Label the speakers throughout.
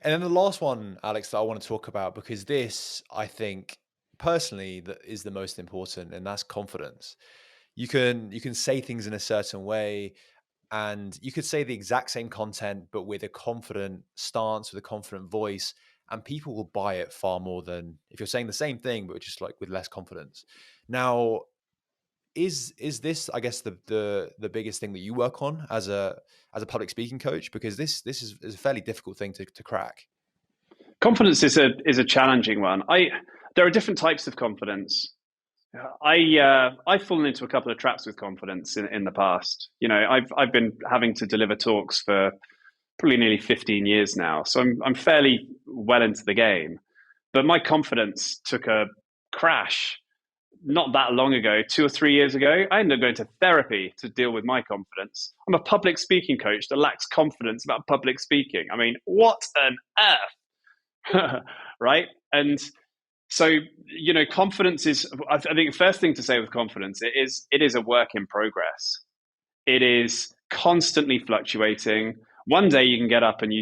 Speaker 1: And then the last one, Alex, that I want to talk about, because this, I think, personally, that is the most important, and that's confidence. You can say things in a certain way, and you could say the exact same content, but with a confident stance, with a confident voice, and people will buy it far more than if you're saying the same thing, but just like with less confidence. Now, is this, I guess, the biggest thing that you work on as a public speaking coach? Because this is a fairly difficult thing to crack.
Speaker 2: Confidence is a challenging one. I There are different types of confidence. I've fallen into a couple of traps with confidence in the past. I've been having to deliver talks for probably nearly 15 years now, so I'm fairly well into the game. But my confidence took a crash not that long ago, 2 or 3 years ago. I ended up going to therapy to deal with my confidence. I'm a public speaking coach that lacks confidence about public speaking. I mean, what on earth? Right? And so, confidence is, I think the first thing to say with confidence, it is a work in progress. It is constantly fluctuating. One day you can get up and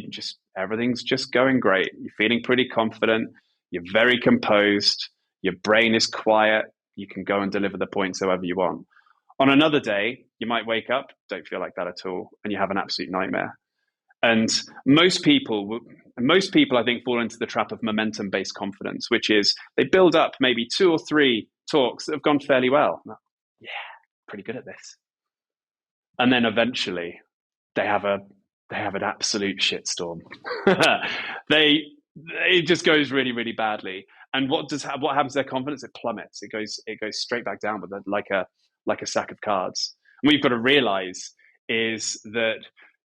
Speaker 2: everything's just going great. You're feeling pretty confident. You're very composed. Your brain is quiet. You can go and deliver the points however you want. On another day, you might wake up, don't feel like that at all, and you have an absolute nightmare. And most people, I think, fall into the trap of momentum-based confidence, which is they build up maybe 2 or 3 talks that have gone fairly well. Yeah, pretty good at this. And then eventually they have an absolute shitstorm. It just goes really, really badly. And what happens to their confidence? It plummets. It goes straight back down with like a sack of cards. And what you've got to realize is that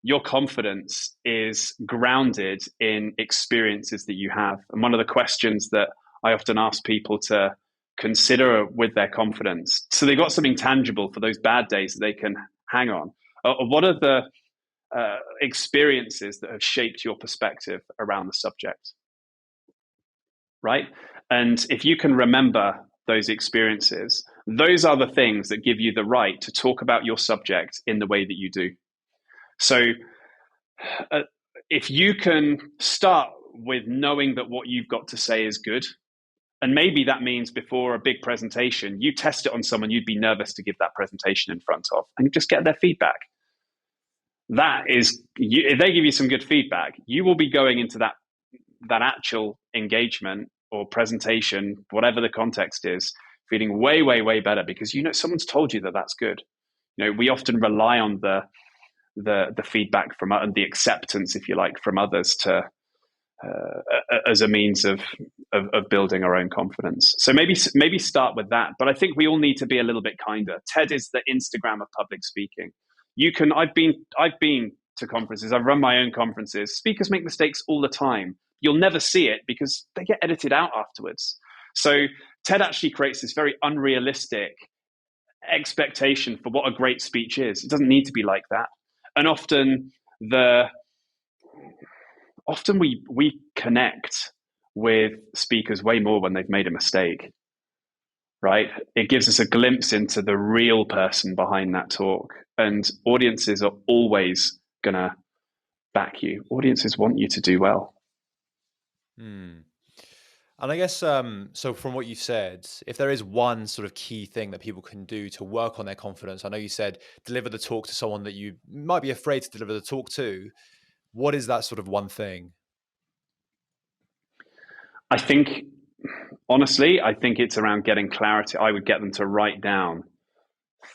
Speaker 2: your confidence is grounded in experiences that you have. And one of the questions that I often ask people to consider with their confidence, so they've got something tangible for those bad days that they can hang on. What are the experiences that have shaped your perspective around the subject? Right? And if you can remember those experiences, those are the things that give you the right to talk about your subject in the way that you do. So if you can start with knowing that what you've got to say is good, and maybe that means before a big presentation, you test it on someone you'd be nervous to give that presentation in front of, and just get their feedback. If they give you some good feedback, you will be going into that actual engagement or presentation, whatever the context is, feeling way, way, way better because someone's told you that that's good. We often rely on the feedback from and the acceptance, if you like, from others to as a means of building our own confidence. So maybe start with that. But I think we all need to be a little bit kinder. TED is the Instagram of public speaking. I've been to conferences. I've run my own conferences. Speakers make mistakes all the time. You'll never see it because they get edited out afterwards. So TED actually creates this very unrealistic expectation for what a great speech is. It doesn't need to be like that. And often we connect with speakers way more when they've made a mistake, right? It gives us a glimpse into the real person behind that talk. And audiences are always going to back you. Audiences want you to do well.
Speaker 1: And I guess, so from what you said, if there is one sort of key thing that people can do to work on their confidence, I know you said deliver the talk to someone that you might be afraid to deliver the talk to. What is that sort of one thing?
Speaker 2: Honestly, I think it's around getting clarity. I would get them to write down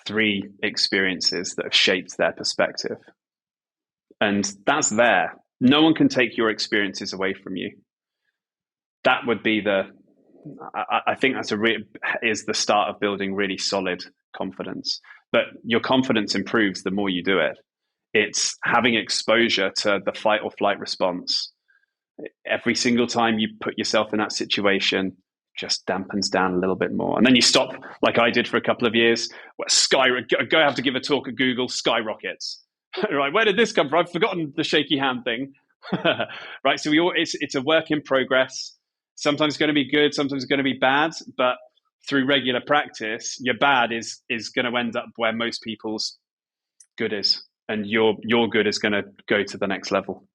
Speaker 2: 3 experiences that have shaped their perspective. And that's there. No one can take your experiences away from you. That would be I think is the start of building really solid confidence. But your confidence improves the more you do it. It's having exposure to the fight or flight response. Every single time you put yourself in that situation, just dampens down a little bit more. And then you stop, like I did for a couple of years, go have to give a talk at Google, skyrockets. Right, where did this come from? I've forgotten the shaky hand thing. Right, so it's a work in progress. Sometimes it's going to be good, sometimes it's going to be bad, but through regular practice, your bad is going to end up where most people's good is, and your good is going to go to the next level.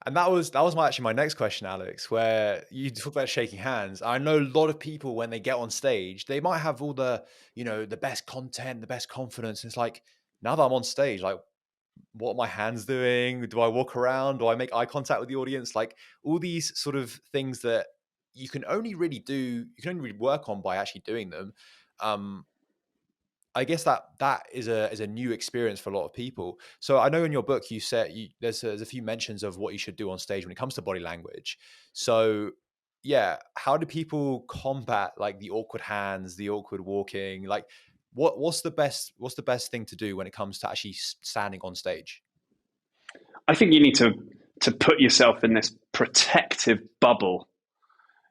Speaker 1: And that was actually my next question, Alex, where you talk about shaking hands. I know a lot of people when they get on stage, they might have all the, the best content, the best confidence. It's like, now that I'm on stage, like, what are my hands doing? Do I walk around? Do I make eye contact with the audience? Like, all these sort of things that you can only really work on by actually doing them. Um, I guess that is a new experience for a lot of people. So I know in your book you said there's a few mentions of what you should do on stage when it comes to body language. So yeah, how do people combat like the awkward hands, the awkward walking? Like, what's the best thing to do when it comes to actually standing on stage?
Speaker 2: I think you need to put yourself in this protective bubble,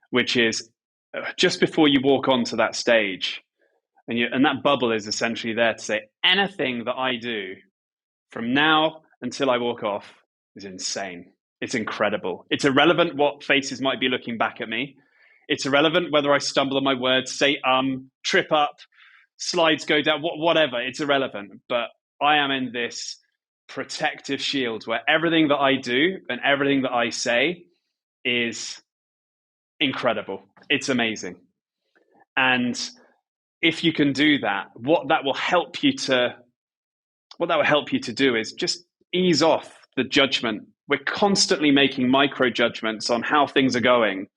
Speaker 2: which is just before you walk onto that stage, and that bubble is essentially there to say anything that I do from now until I walk off is insane. It's incredible. It's irrelevant what faces might be looking back at me. It's irrelevant whether I stumble on my words, say trip up, slides go down, whatever. It's irrelevant. But I am in this protective shield where everything that I do and everything that I say is incredible. It's amazing. And if you can do that, what that will help you to do is just ease off the judgment. We're constantly making micro judgments on how things are going.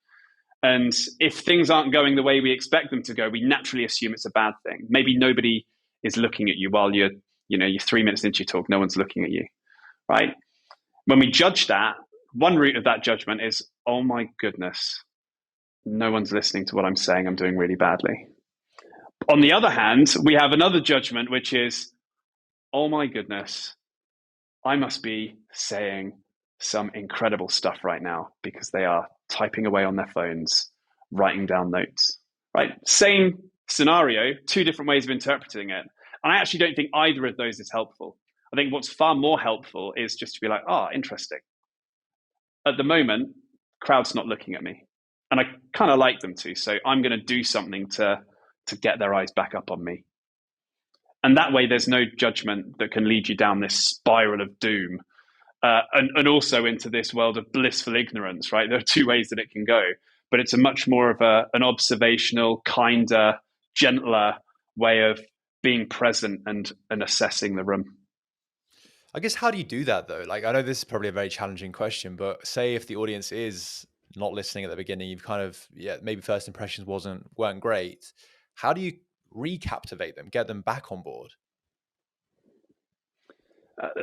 Speaker 2: And if things aren't going the way we expect them to go, we naturally assume it's a bad thing. Maybe nobody is looking at you while you're 3 minutes into your talk, no one's looking at you, right? When we judge that, one root of that judgment is, oh my goodness, no one's listening to what I'm saying, I'm doing really badly. On the other hand, we have another judgment, which is, oh my goodness, I must be saying some incredible stuff right now because they are typing away on their phones, writing down notes, right? Same scenario, two different ways of interpreting it. And I actually don't think either of those is helpful. I think what's far more helpful is just to be like, interesting. At the moment, crowd's not looking at me. And I kind of like them to. So I'm going to do something to get their eyes back up on me. And that way, there's no judgment that can lead you down this spiral of doom and also into this world of blissful ignorance, right? There are two ways that it can go, but it's a much more of an observational, kinder, gentler way of being present and assessing the room.
Speaker 1: I guess, how do you do that though? Like, I know this is probably a very challenging question, but say if the audience is not listening at the beginning, you've kind of, maybe first impressions weren't great. How do you recaptivate them, get them back on board?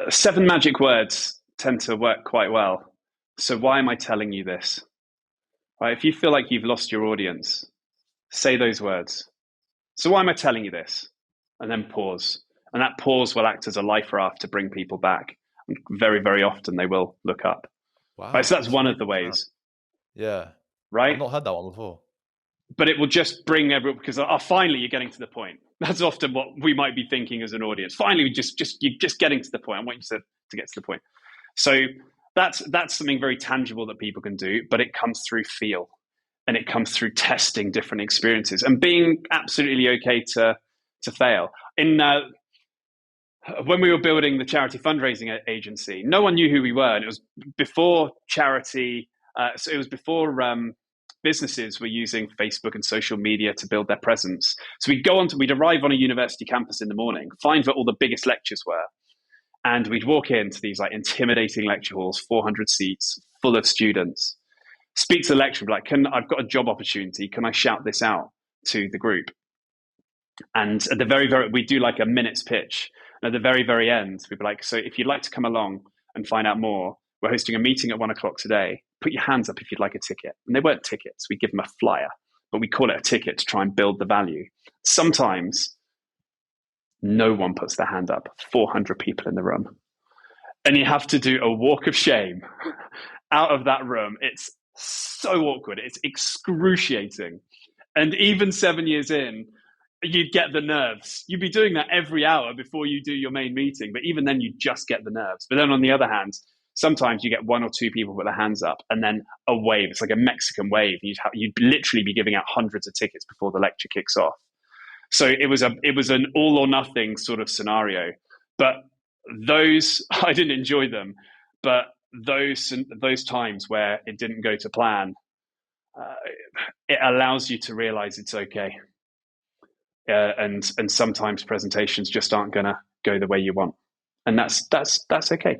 Speaker 2: 7 magic words tend to work quite well. So why am I telling you this? Right? If you feel like you've lost your audience, say those words. So why am I telling you this? And then pause. And that pause will act as a life raft to bring people back. And very, very often they will look up. Right?
Speaker 1: Wow,
Speaker 2: So that's one of the ways.
Speaker 1: yeah. I've
Speaker 2: Right?
Speaker 1: not heard that one before.
Speaker 2: But it will just bring everyone, because finally you're getting to the point. That's often what we might be thinking as an audience. Finally, you're just getting to the point. I want you to get to the point. So that's something very tangible that people can do, but it comes through feel, and it comes through testing different experiences and being absolutely okay to fail. When we were building the charity fundraising agency, no one knew who we were, and it was before charity. So it was before businesses were using Facebook and social media to build their presence. So we'd arrive on a university campus in the morning, find where all the biggest lectures were, and we'd walk into these like intimidating lecture halls, 400 seats, full of students. Speak to the lecturer, like, I've got a job opportunity. Can I shout this out to the group? And at the we do like a minute's pitch. And at the very, very end, we'd be like, so if you'd like to come along and find out more, we're hosting a meeting at 1:00 today. Put your hands up if you'd like a ticket. And they weren't tickets. We give them a flyer, but we call it a ticket to try and build the value. Sometimes no one puts their hand up, 400 people in the room. And you have to do a walk of shame out of that room. It's so awkward. It's excruciating. And even 7 years in, you'd get the nerves. You'd be doing that every hour before you do your main meeting. But even then, you just get the nerves. But then on the other hand, sometimes you get one or two people put their hands up, and then a wave. It's like a Mexican wave. You'd literally be giving out hundreds of tickets before the lecture kicks off. So it was an all or nothing sort of scenario. But those, I didn't enjoy them. But those times where it didn't go to plan, uh, it allows you to realize it's okay. And sometimes presentations just aren't going to go the way you want, and that's okay.